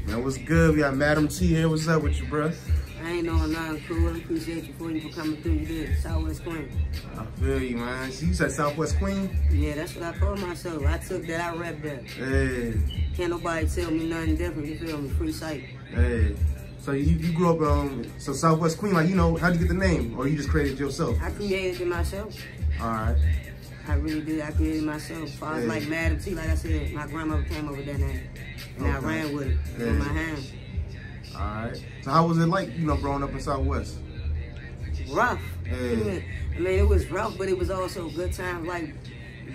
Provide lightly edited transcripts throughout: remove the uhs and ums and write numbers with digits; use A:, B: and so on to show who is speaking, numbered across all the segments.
A: Man, what's good? We got Madam T here. What's up with you, bruh?
B: I ain't knowing nothing cool. I appreciate you for even coming through. You did. Southwest Queen.
A: I feel you, man. So you said Southwest Queen?
B: Yeah, that's what I call myself. I took that. I rep that.
A: Hey.
B: Can't nobody tell me nothing different. You feel me? Free sight.
A: Hey. So you grew up so Southwest Queen, like, you know, how'd you get the name? Or you just created it yourself?
B: I created it myself.
A: All right.
B: I really did. I created it myself. As far as like Madam T, like I said, my grandmother came up with that name. And I ran with it with my hand.
A: All right. So how was it like, you know, growing up in Southwest?
B: Rough.
A: Hey.
B: I mean, it was rough, but it was also good times, like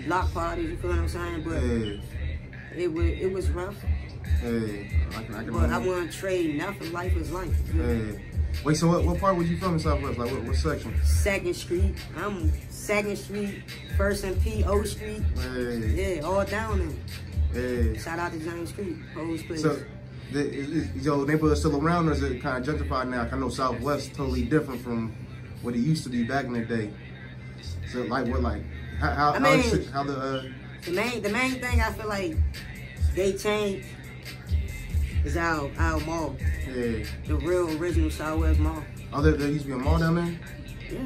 B: block parties, you feel what I'm saying? But it was rough.
A: Hey.
B: But I wouldn't trade nothing. Life is life.
A: Hey. Wait, so what part was you from in Southwest? Like, what section?
B: 2nd Street. I'm 2nd Street, 1st and P, O Street.
A: Hey.
B: Yeah, all down there.
A: Hey.
B: Shout out to James Street, Ho's place.
A: So, is your neighborhood still around, or is it kind of gentrified now? I know Southwest totally different from what it used to be back in the day. So, like, what, like, the
B: main thing I feel like they changed is our mall.
A: Yeah.
B: The real original Southwest Mall.
A: Oh, there used to be a mall down there?
B: Yeah.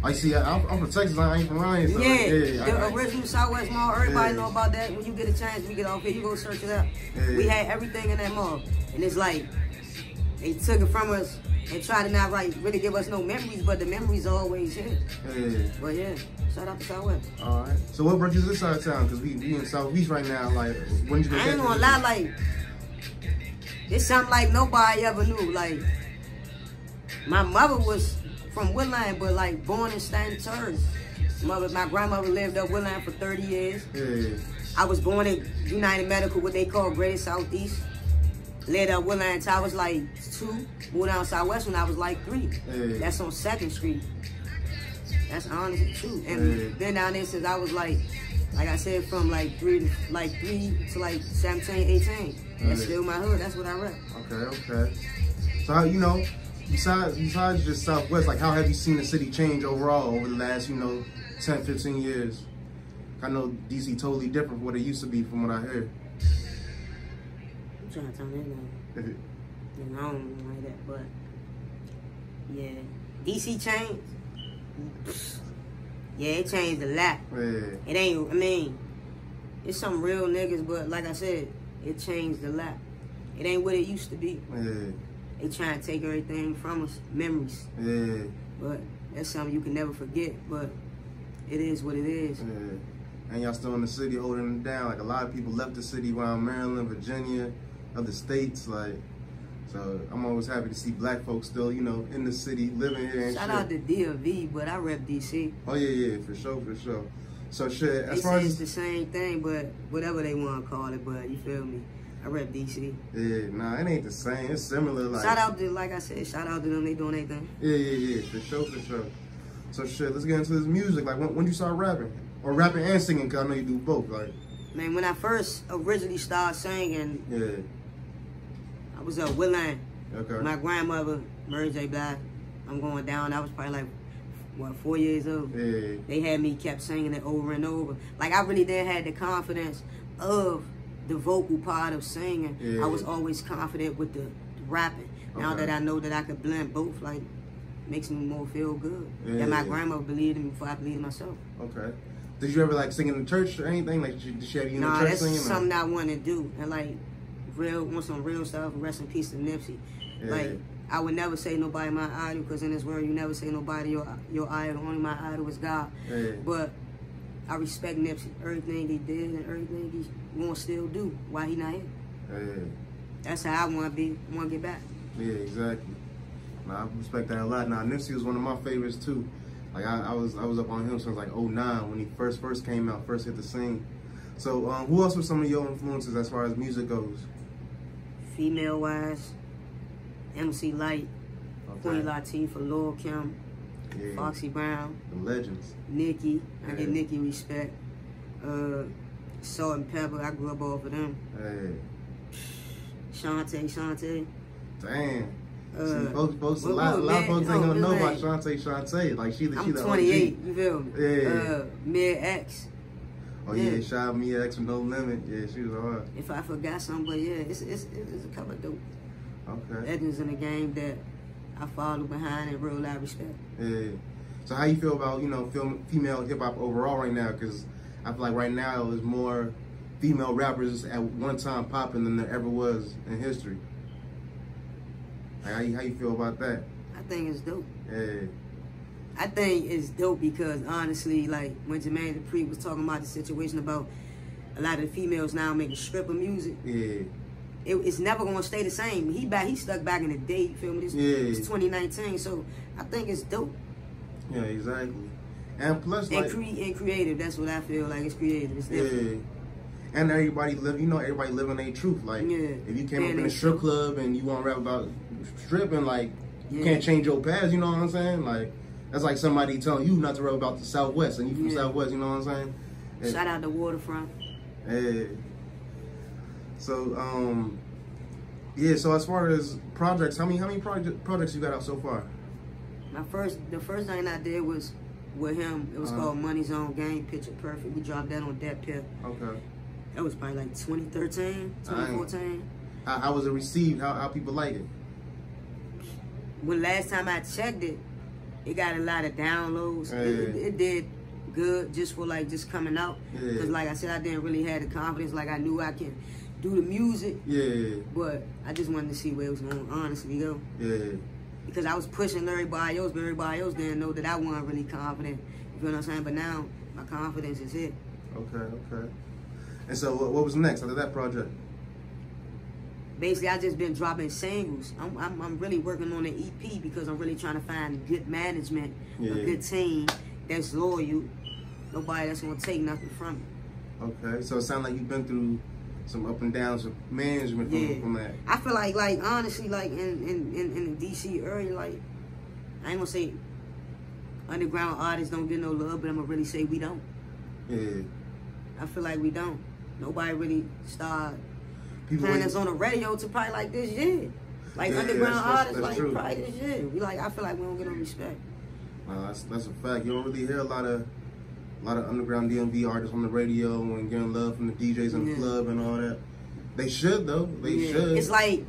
A: I see. I'm from Texas. I ain't from around here. So
B: The original Southwest Mall. Everybody know about that. When you get a chance, we get off here. You go search it up. We had everything in that mall, and it's like they took it from us and tried to not really give us no memories, but the memories are always here. But yeah, shout out to Southwest.
A: All right. So what brought you to this side of town? Because we in Southeast right now. Like, when did you?
B: I ain't gonna lie. Like, it's something like nobody ever knew. Like, my mother was from Woodland, but like born in Stanton Terrace. My grandmother lived up Woodland for 30 years.
A: Yeah.
B: I was born at United Medical, what they call Greater Southeast. Lived up Woodland until I was like 2. Moved down Southwest when I was like 3.
A: Yeah.
B: That's on 2nd Street. That's honest and true. And been down there since I was like I said, from like 3 to like 17, 18. That's still my hood. That's what I rep.
A: Okay. So how, you know, besides just Southwest, like, how have you seen the city change overall over the last, 10, 15 years? I know DC totally different from what it used to be from what I heard.
B: I'm trying to tell you that. I don't like that, but yeah. DC changed. Yeah, it changed a lot. It ain't, I mean, it's some real niggas, but like I said, it changed a lot. It ain't what it used to be. They trying to take everything from us, memories. But that's something you can never forget, but it is what it is.
A: And y'all still in the city holding it down. Like, a lot of people left the city around Maryland, Virginia, other states, like, so I'm always happy to see black folks still, in the city, living here and
B: Shout out to DFV, but I rep DC.
A: Oh yeah, for sure. So shit, as far
B: as
A: it's
B: the same thing, but whatever they want to call it, but you feel me? I rep DC.
A: Yeah, nah, it ain't the same. It's similar. Like,
B: shout out to, like I said, shout out to them. They doing their thing.
A: Yeah, for sure. So shit, let's get into this music. Like, when you start rapping? Or rapping and singing, because I know you do both. Like,
B: man, when I first originally started singing, I was at Woodland.
A: Okay.
B: My grandmother, Mary J. Black, I'm going down. I was probably like, 4 years old.
A: Yeah.
B: They had me kept singing it over and over. Like, I really didn't have the confidence of the vocal part of singing. I was always confident with the rapping. Now that I know that I could blend both, like, makes me more feel good. That my grandmother believed in me before I believed in myself.
A: Okay. Did you ever, like, sing in the church or anything? Like, did she have you in the church singing? Nah,
B: that's something I want to do. And, like, want some real stuff. Rest in peace to Nipsey. Like, I would never say nobody my idol, because in this world you never say nobody your idol. Only my idol is God. But I respect Nipsey, everything he did and everything he won't still do while he not here. That's how I want to be. Want to get back.
A: Yeah, exactly. Nah, I respect that a lot. Now, Nipsey was one of my favorites too. Like, I was up on him since like 09 when he first came out, first hit the scene. So who else were some of your influences as far as music goes?
B: Female wise, MC Light, Queen Latifah, Lil' Kim, Foxy Brown,
A: the legends.
B: Nicki, I get Nicki respect. Salt and Pepper, I grew up off of them. Shantae.
A: Damn. See, folks, a lot of folks ain't gonna know about Shantae. Like she
B: I'm
A: the
B: 28.
A: OG.
B: You feel me?
A: Yeah.
B: Mia X.
A: Oh yeah, shout out Mia X with No Limit. Yeah, she was hard.
B: If I forgot somebody, yeah, it's a couple of dope legends in the game that I follow behind and real life respect.
A: Yeah. So how you feel about female hip hop overall right now? Because I feel like right now there's more female rappers at one time popping than there ever was in history. Like, how you feel about that?
B: I think it's dope.
A: Yeah.
B: I think it's dope because honestly, like when Jermaine Dupri was talking about the situation about a lot of the females now making stripper music.
A: Yeah.
B: It's never gonna stay the same. He stuck back in the day. You feel me? It's 2019, so I think it's dope.
A: Yeah, exactly. And plus, like,
B: and creative. That's what I feel like. It's creative. It's different.
A: Yeah. And everybody living their truth. Like, if you came up in a strip club and you want to rap about stripping, like, you can't change your past. You know what I'm saying? Like, that's like somebody telling you not to rap about the Southwest, and you from Southwest. You know what I'm saying?
B: Shout out to Waterfront.
A: Yeah. So, yeah. So as far as projects, how many projects you got out so far?
B: The first thing I did was with him. It was called Money Zone Game Picture Perfect. We dropped that on Dat Piff.
A: Okay.
B: That was probably like 2013, 2014.
A: How was it received? How people like it?
B: When last time I checked it, it got a lot of downloads.
A: Yeah.
B: It did good just for like just coming out. Because like I said, I didn't really have the confidence. Like I knew I can do the music.
A: Yeah.
B: But I just wanted to see where it was going to honestly go.
A: Yeah.
B: Because I was pushing everybody else, but everybody else didn't know that I wasn't really confident. You feel what I'm saying? But now my confidence is here.
A: Okay. And so what was next after that project?
B: Basically, I just been dropping singles. I'm really working on an EP because I'm really trying to find good management, a good team that's loyal, nobody that's gonna take nothing from me.
A: Okay, so it sounds like you've been through some up and downs with management from that.
B: I feel like honestly, like in the DC area, like I ain't gonna say underground artists don't get no love, but I'm gonna really say we don't.
A: Yeah.
B: I feel like we don't. Nobody really started playing us on the radio to probably like this year. Like underground artists, like true. Probably this year. I feel like we don't get no respect.
A: That's a fact. You don't really hear a lot of underground DMV artists on the radio and getting love from the DJs in the club and all that. They should though. They should.
B: It's like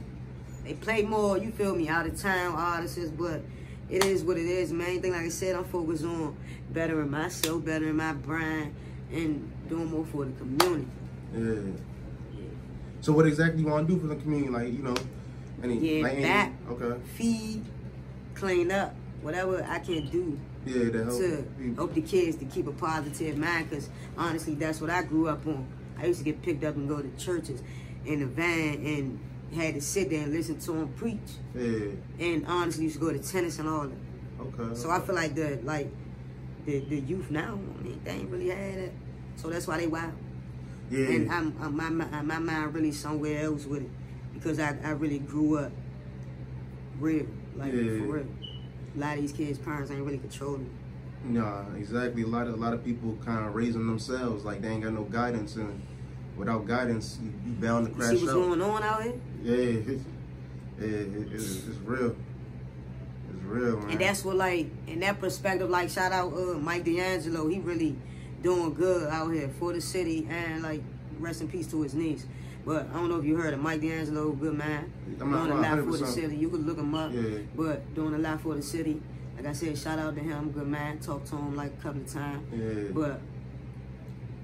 B: they play more, you feel me, out of town artists, but it is what it is. Main thing, like I said, I'm focused on bettering myself, bettering my brand, and doing more for the community.
A: Yeah. So what exactly you want to do for the community? Like, you know,
B: feed, clean up, whatever I can do to help the kids to keep a positive mind, because honestly, that's what I grew up on. I used to get picked up and go to churches in the van and had to sit there and listen to them preach. Yeah. And honestly, used to go to tennis and all that. Okay. So I feel like the youth now, I mean, they ain't really had that. So that's why they wild. Yeah. And my mind really somewhere else with it, because I really grew up real, like for real. A lot of these kids' parents ain't really controlling.
A: Nah, exactly. A lot of people kind of raising themselves like they ain't got no guidance, and without guidance, you bound to crash out.
B: See what's going on out here?
A: Yeah, it's real. It's real, man.
B: And that's what, like, in that perspective, like, shout out Mike D'Angelo. He really doing good out here for the city, and like, rest in peace to his niece. But I don't know if you heard of Mike D'Angelo, good man. Doing a lot for the city. You could look him up. Yeah. But doing a lot for the city. Like I said, shout out to him, good man. Talked to him like a couple of times. Yeah. But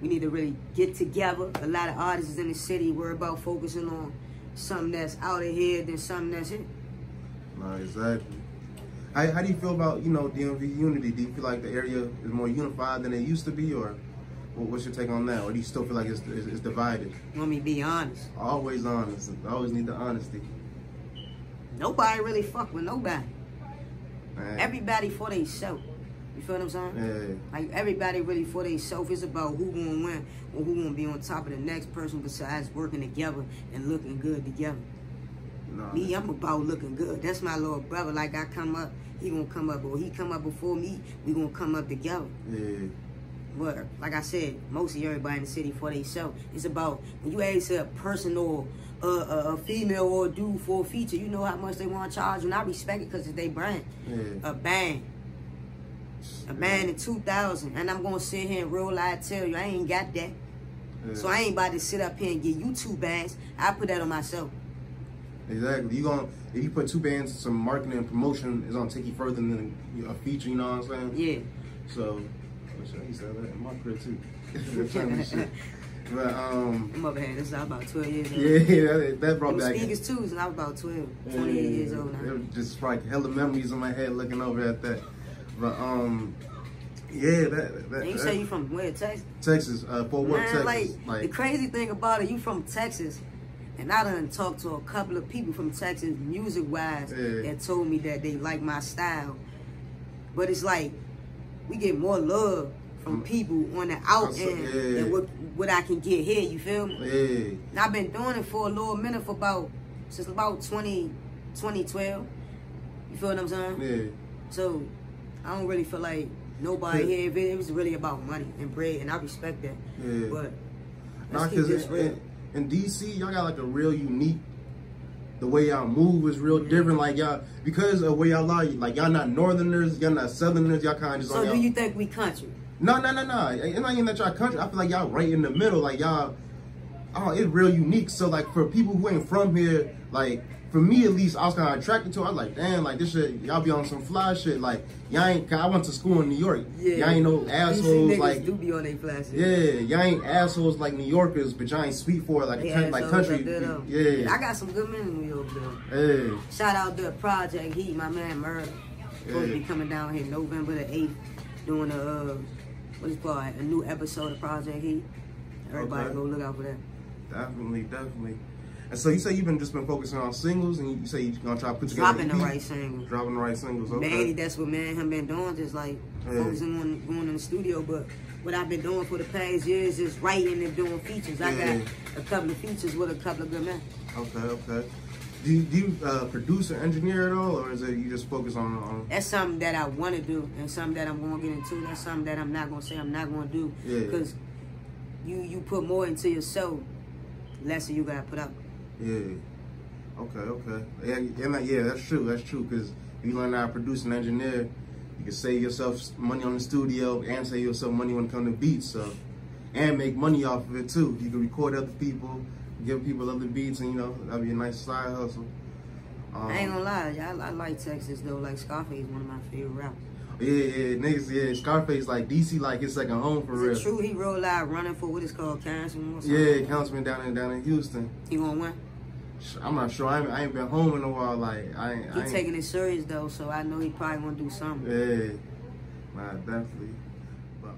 B: we need to really get together. A lot of artists in the city worry about focusing on something that's out of here than something that's here.
A: Nah, exactly. How do you feel about, you know, DMV unity? Do you feel like the area is more unified than it used to be, or what's your take on that? Or do you still feel like it's divided?
B: You want me to be honest?
A: Always honest. I always need the honesty.
B: Nobody really fuck with nobody. Man. Everybody for themselves. You feel what I'm saying?
A: Yeah.
B: Like, everybody really for themselves. It's about who gonna win or who gonna be on top of the next person, besides working together and looking good together. No. Me, I'm about looking good. That's my little brother. Like, I come up, he gonna come up, or he come up before me, we gonna come up together.
A: Yeah.
B: But like I said, mostly everybody in the city for themselves. It's about when you ask a person or a female or a dude for a feature, you know how much they want to charge, and I respect it because it's their brand. Yeah. A band in 2000, and I'm gonna sit here and real life tell you I ain't got that. Yeah. So I ain't about to sit up here and get you 2 bands. I put that on myself.
A: Exactly. If you put 2 bands, some marketing and promotion, it's gonna take you further than a feature. You know what I'm saying?
B: Yeah.
A: So, he said that in my career too. But
B: I'm over here. This is about 12 years old.
A: Yeah, that brought back.
B: Speakers too, and I was about 28 years old now.
A: It was just like hella memories in my head looking over at that. But yeah, that.
B: And you say you from where, Texas?
A: Texas, Fort Worth, Texas.
B: Like the crazy thing about it, you from Texas, and I done talked to a couple of people from Texas, music-wise, that told me that they like my style. But it's like we get more love from people on the out end than what I can get here. You feel me?
A: Yeah.
B: And I've been doing it for a little minute since about 2012. You feel what I'm saying?
A: Yeah.
B: So I don't really feel like nobody here. It was really about money and bread, and I respect that.
A: Yeah.
B: But
A: because in DC, y'all got like a real unique. The way y'all move is real different. Like y'all, because of where y'all are, like y'all not Northerners, y'all not Southerners. Y'all kind of just.
B: So do you think we country?
A: No. It's not even that y'all country. I feel like y'all right in the middle. Like y'all, it's real unique. So like for people who ain't from here, like for me at least, I was kind of attracted to it. I was like, damn, like this shit, y'all be on some fly shit. Like y'all ain't. I went to school in New York. Yeah. Y'all ain't no assholes. Like
B: do be on their fly shit.
A: Yeah, y'all ain't assholes like New Yorkers, but y'all ain't speak for it like country.
B: Yeah. I got some good men in New York though.
A: Yeah.
B: Shout out to Project Heat, my man Murder. Supposed to be coming down here November the 8th, doing what's it called, a new episode of Project Heat. Everybody go look out for that.
A: Definitely. And so you say you've just been focusing on singles, and you say you're gonna try to put together
B: dropping the right singles.
A: Okay.
B: Mainly that's what me and him been doing, just like focusing on going in the studio. But what I've been doing for the past years is writing and doing features. I got a couple of features with a couple of good men.
A: Okay. Do you produce or engineer at all, or is it you just focus on?
B: That's something that I want to do, and something that I'm going to get into. That's something that I'm not going to say I'm not going to do, because you put more into yourself, less you got to put out.
A: Yeah. Okay. Yeah, that's true. Because if you learn how to produce and engineer, you can save yourself money on the studio and save yourself money when it comes to beats. So, and make money off of it too. You can record other people, give people other beats, and that'd be a nice side hustle.
B: I ain't gonna lie, I like Texas though. Like Scarface, one of my favorite rappers.
A: Yeah, niggas, Scarface, like DC, like his second home for real.
B: It's true, he rolled out running for what is called Councilman or something.
A: Yeah, Councilman down in Houston.
B: He gonna win?
A: I'm not sure. I ain't been home in a while. Like
B: he taking it serious though, so I know he probably gonna do something.
A: Yeah, nah, definitely. But,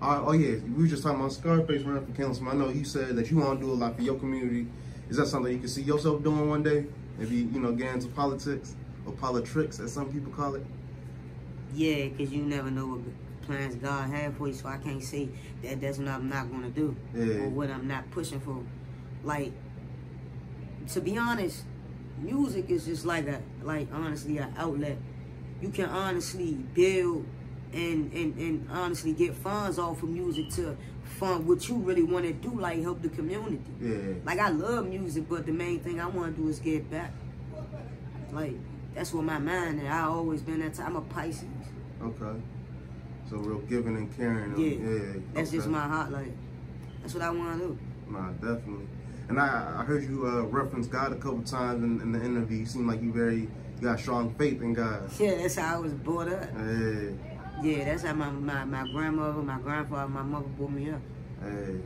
A: oh yeah, we were just talking about Scarface running for councilman. I know you said that you want to do a lot for your community. Is that something you can see yourself doing one day? Maybe get into politics or politricks, as some people call it.
B: Yeah, because you never know what plans God have for you, so I can't say that that's what I'm not gonna do or what I'm not pushing for. Like, to be honest, music is just honestly an outlet. You can honestly build and honestly get funds off of music to fund what you really want to do, like help the community.
A: Yeah.
B: Like, I love music, but the main thing I want to do is get back. Like, that's what my mind is. I always been that type. I'm a Pisces.
A: Okay. So real giving and caring.
B: Yeah. That's just my heart. Like, that's what I want to do.
A: Nah, definitely. And I heard you reference God a couple times in the interview. You seem like you got strong faith in God.
B: Yeah, that's how I was brought up.
A: Hey.
B: Yeah, that's how my grandmother, my grandfather, my mother brought me up.
A: Hey.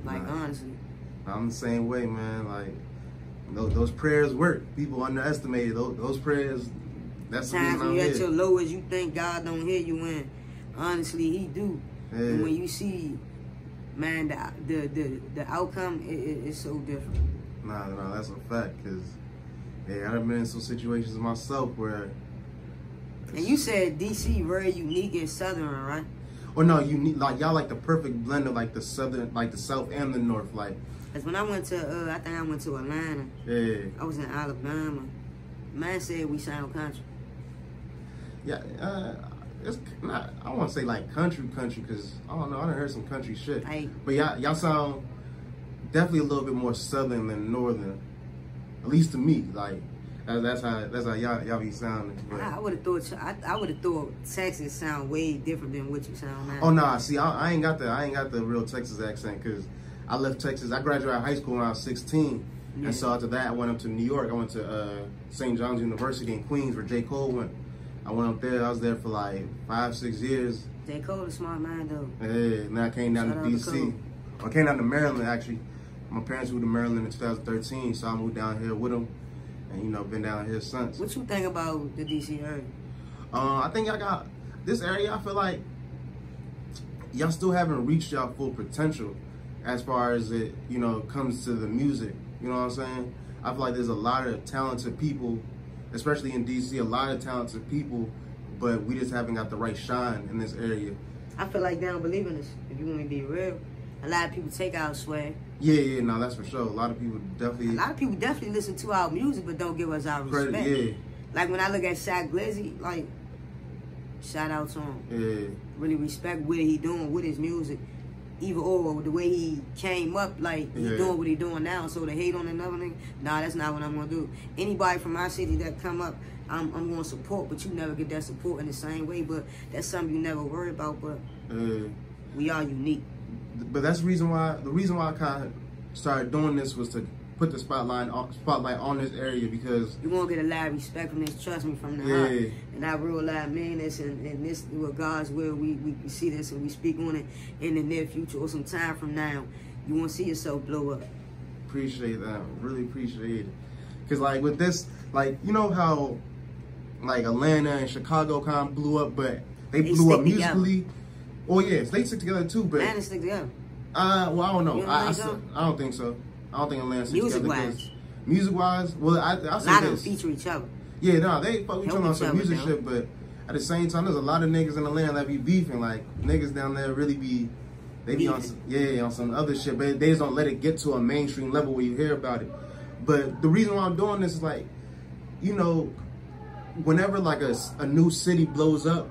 B: Like, honestly.
A: I'm the same way, man. Like, those prayers work. People underestimate it. Those prayers, that's the reason I'm here.
B: Times when you're at your lowest, you think God don't hear you, when honestly He do. Yeah. And when you see, man, the outcome is so different.
A: Nah, that's a fact. Cause I've been in some situations myself where.
B: And you said DC very unique and southern, right?
A: Or no, unique. Like y'all like the perfect blend of like the southern, like the south and the north, like.
B: Cause when I went to, I think I went to Atlanta.
A: Yeah.
B: I was in Alabama. Man said we sound country.
A: Yeah, it's not. I want to say like country, because I don't know. I done heard some country shit. But y'all sound definitely a little bit more southern than northern, at least to me. Like that's how y'all be sounding. But
B: I would have thought Texas sound way different than what you sound now.
A: Oh nah, see, I ain't got the real Texas accent, because I left Texas. I graduated high school when I was 16. And so after that, I went up to New York. I went to St. John's University in Queens, where J. Cole went. I went up there. I was there for like 5-6 years.
B: J. Cole a smart man, though.
A: Yeah, and then I came down to D.C. I came down to Maryland, actually. My parents moved to Maryland in 2013, so I moved down here with them. And, you know, been down here since.
B: What you think about the D.C. area?
A: I think I got this area. I feel like y'all still haven't reached y'all full potential as far as it, you know, comes to the music. You know what I'm saying? I feel like there's a lot of talented people, especially in DC, a lot of talented people, but we just haven't got the right shine in this area.
B: I feel like they don't believe in us, if you want me to be real. A lot of people take our swag.
A: Yeah, no, that's for sure. A lot of people definitely
B: listen to our music, but don't give us our respect.
A: Credit, yeah.
B: Like when I look at Shaq Glizzy, like, shout out to him.
A: Yeah.
B: Really respect what he doing with his music. Either or, the way he came up, like, he doing what he doing now, so to hate on another nigga, nah, that's not what I'm gonna do. Anybody from my city that come up, I'm gonna support, but you never get that support in the same way, but that's something you never worry about, but we are unique.
A: But that's the reason why I kind of started doing this was to put the spotlight on this area, because
B: you won't get a lot of respect from this, trust me, from the heart. And I realize, man, this and this with God's will, we see this and we speak on it in the near future or some time from now. You won't see yourself blow up.
A: Appreciate that, really appreciate it. Cause like with this, like, you know how like Atlanta and Chicago kind of blew up, but they blew up musically. Together. Oh yes, they stick together too, but
B: Atlanta stick together.
A: Well, I don't know. I don't think so. I don't think Atlanta sticks together. Music-wise, well, I say this.
B: A lot of them feature each other.
A: Yeah, no, they fuck each other on some music shit, but at the same time, there's a lot of niggas in Atlanta that be beefing. Like, niggas down there really be, they be on some other shit, but they just don't let it get to a mainstream level where you hear about it. But the reason why I'm doing this is like, you know, whenever like a new city blows up,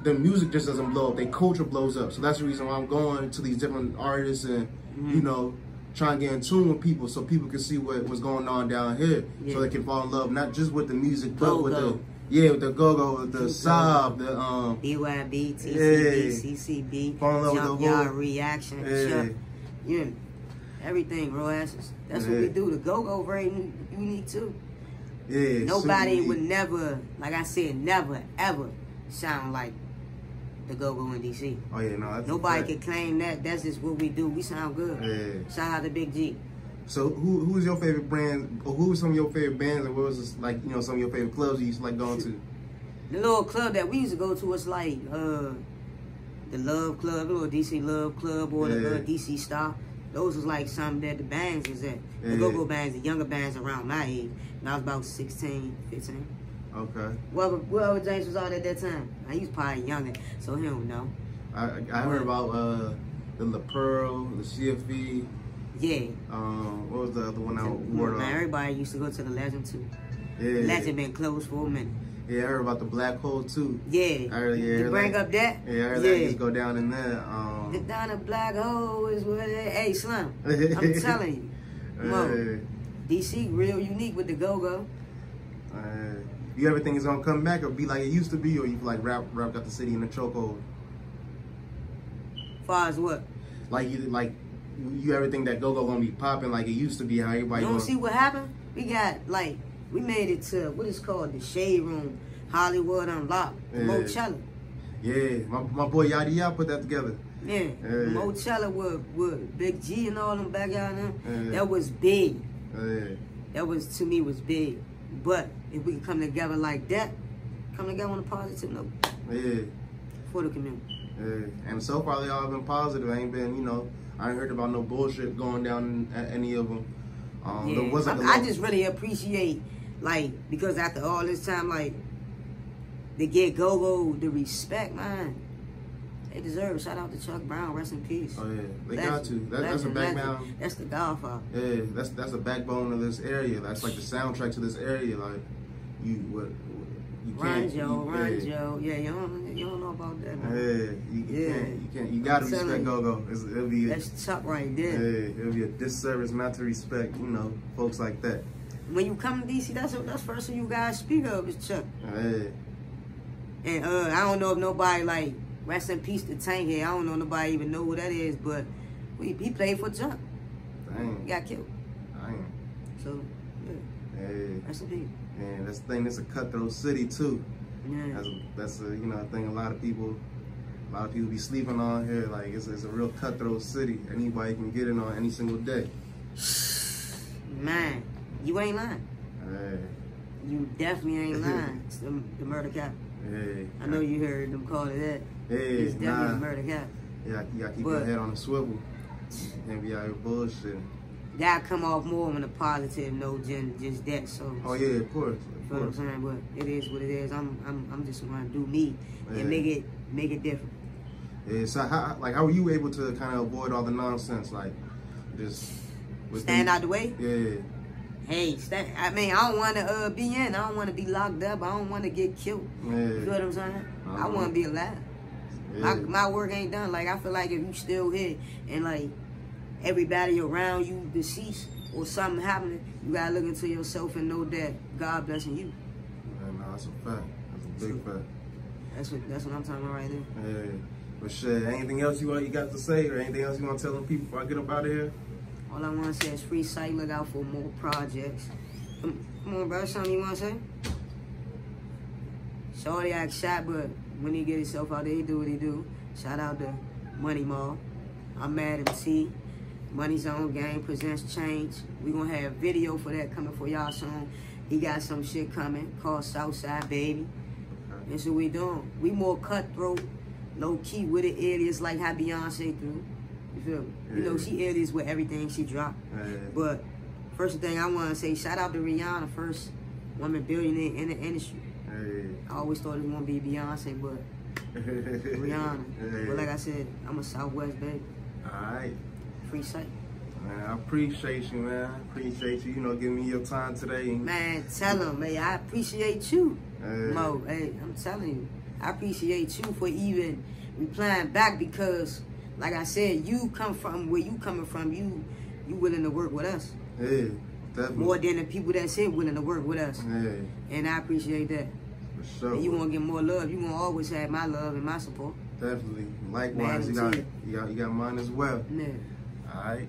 A: the music just doesn't blow up, their culture blows up. So that's the reason why I'm going to these different artists and, you know, trying to get in tune with people so people can see what's going on down here, so they can fall in love, not just with the music, but with the go-go, with the sob, the
B: BYB, TCB, CCB,
A: fall in love with the
B: whole reaction, everything, bro. That's what we do. The go-go very unique too.
A: Yeah.
B: Nobody would never, like I said, never ever sound like the go-go in DC.
A: Oh yeah, no, that's
B: nobody can claim that. That's just what we do. We sound good.
A: Yeah.
B: Shout out to Big G.
A: So who's your favorite brand, or who was some of your favorite bands, and what was this, like, you know, some of your favorite clubs you used to like going to?
B: The little club that we used to go to was like the Love Club, the little DC Love Club, or the DC Star. Those was like something that the bands was at. The go-go bands, the younger bands around my age. And I was about 16, 15.
A: Okay.
B: Whoever James was out at that time. He was probably younger, so he don't know.
A: I heard about the La Pearl, the CFE.
B: Yeah.
A: What was the other one I wore?
B: Man, everybody used to go to the Legend too.
A: Yeah.
B: Legend been closed for a minute.
A: Yeah, I heard about the Black Hole too.
B: Yeah.
A: You
B: bring up that?
A: Yeah, I heard that used to go down in there.
B: The down the Black Hole is where they. Hey, Slim, I'm telling you. Mo, DC real unique with the go-go.
A: You ever think it's gonna come back or be like it used to be, or you feel like rap got the city in the chokehold?
B: Far as what?
A: Like you ever think that go-go gonna be popping like it used to be? How everybody?
B: You don't see what happened? We got we made it to what is called the Shade Room, Hollywood Unlocked, Mochella.
A: Yeah, my boy Yadi Yah put that together.
B: Yeah, Mochella with Big G and all them backyard them. That was big. That was, to me, was big. But if we can come together like that, come together on a positive note.
A: Yeah.
B: For the community.
A: Yeah. And so far they all been positive. I ain't been, you know, I ain't heard about no bullshit going down at any of them.
B: I just really appreciate, because after all this time, to get go-go the respect, man. They deserve it. Shout out to Chuck Brown. Rest in peace.
A: Oh yeah, they got to. That's a backbone.
B: That's the Godfather.
A: Yeah, that's the backbone of this area. That's like the soundtrack to this area. Like you can't.
B: Run Joe. Yeah, You don't know about that, man.
A: Yeah, you gotta respect Go-Go. It'll be
B: that's Chuck right there.
A: Yeah, it'll be a disservice not to respect, you know, folks like that.
B: When you come to DC, that's first thing you guys speak of is Chuck.
A: Hey.
B: And I don't know if nobody like rest in peace to Tank here. I don't know if nobody even know who that is, but he played for Chuck.
A: Dang.
B: He got killed.
A: Dang.
B: So yeah.
A: Hey.
B: Rest in peace.
A: And that's the thing. It's a cutthroat city too.
B: Yeah.
A: That's a, you know, I think a lot of people be sleeping on here. Like it's a real cutthroat city. Anybody can get in on any single day.
B: Man, you ain't lying.
A: Hey.
B: You definitely ain't lying. It's the murder cap.
A: Hey.
B: I know you heard them call it that.
A: Hey,
B: it's definitely the murder cap.
A: Yeah, you gotta keep your head on the swivel. Can't be out here bullshitting.
B: That come off more on a positive note than just that. So.
A: Oh yeah, of course.
B: You know what I'm saying? But it is what it is. I'm just gonna do me and make it different.
A: Yeah. So how were you able to kind of avoid all the nonsense, like just
B: stand out the way?
A: Yeah.
B: Hey, I mean, I don't want to be in. I don't want to be locked up. I don't want to get killed.
A: Yeah.
B: You know what I'm saying? I want to be alive. Yeah. My work ain't done. Like I feel like if you still here and like everybody around you deceased or something happening, you gotta look into yourself and know that God blessing you.
A: Yeah, no, that's a fact. That's a big fact.
B: That's what I'm talking about right there.
A: Yeah. But shit, anything else you got to say or anything else you want to tell them people before I get up out of here?
B: All I want to say is free site. Look out for more projects. Come on, bro. Something you want to say? Shorty act shot, but when he get himself out there, he do what he do. Shout out to Money Mall. I'm Mad MC. Money Zone Gang presents Change. We gonna have video for that coming for y'all soon. He got some shit coming called Southside Baby. That's what we doing. We more cutthroat, low key with it, alias like how Beyonce do. You feel me? Yeah. You know, she alias with everything she dropped. Yeah. But first thing I want to say, shout out to Rihanna, first woman billionaire in the industry. Yeah. I always thought it was going to be Beyonce, but Rihanna. Yeah. But like I said, I'm a Southwest baby.
A: All right.
B: Free site.
A: Man, I appreciate you, man. I appreciate you, giving me your time today.
B: Man, tell him, man, I appreciate you, Mo. Hey, I'm telling you, I appreciate you for even replying back because, like I said, you come from where you coming from. You willing to work with us.
A: Yeah, definitely.
B: More than the people that's here willing to work with us.
A: Yeah.
B: And I appreciate that.
A: For sure.
B: And you want to get more love. You want to always have my love and my support.
A: Definitely. Likewise, you got mine as well.
B: Yeah.
A: All right.